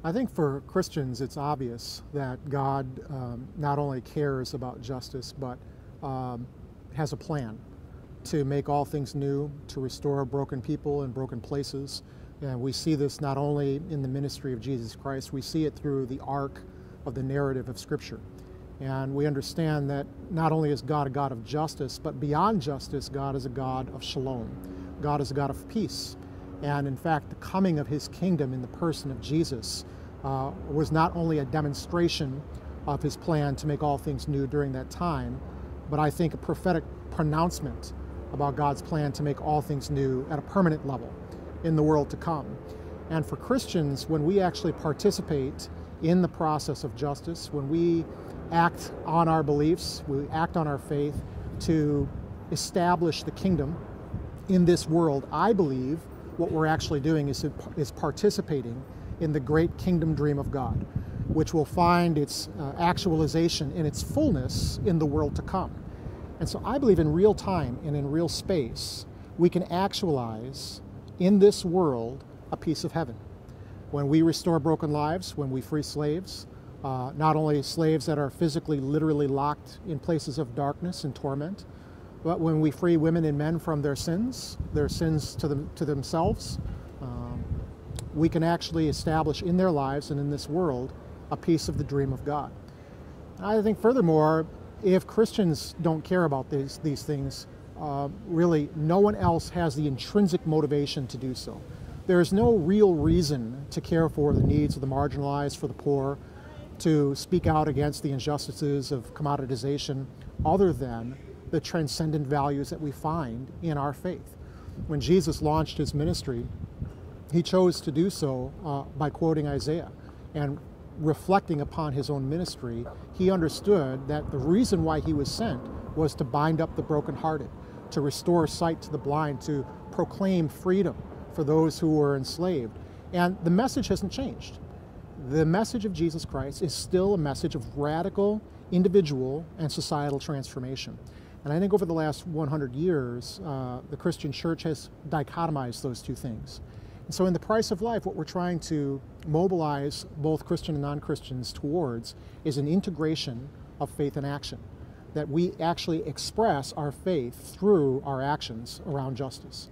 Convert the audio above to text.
I think for Christians, it's obvious that God not only cares about justice, but has a plan to make all things new, to restore broken people and broken places. And we see this not only in the ministry of Jesus Christ, we see it through the arc of the narrative of Scripture. And we understand that not only is God a God of justice, but beyond justice, God is a God of shalom. God is a God of peace. And in fact, the coming of his kingdom in the person of Jesus was not only a demonstration of his plan to make all things new during that time, but I think a prophetic pronouncement about God's plan to make all things new at a permanent level in the world to come. And for Christians, when we actually participate in the process of justice, when we act on our beliefs, we act on our faith to establish the kingdom in this world, I believe what we're actually doing is participating in the great kingdom dream of God, which will find its actualization in its fullness in the world to come. And so I believe in real time and in real space, we can actualize in this world a piece of heaven. When we restore broken lives, when we free slaves, not only slaves that are physically, literally locked in places of darkness and torment, but when we free women and men from their sins to themselves, we can actually establish in their lives and in this world a piece of the dream of God. I think furthermore, if Christians don't care about these things, really no one else has the intrinsic motivation to do so. There is no real reason to care for the needs of the marginalized, for the poor, to speak out against the injustices of commoditization, other than the transcendent values that we find in our faith. When Jesus launched his ministry, he chose to do so by quoting Isaiah and reflecting upon his own ministry. He understood that the reason why he was sent was to bind up the brokenhearted, to restore sight to the blind, to proclaim freedom for those who were enslaved. And the message hasn't changed. The message of Jesus Christ is still a message of radical individual and societal transformation. And I think over the last 100 years, the Christian church has dichotomized those two things. And so in the price of life, what we're trying to mobilize both Christian and non-Christians towards is an integration of faith and action, that we actually express our faith through our actions around justice.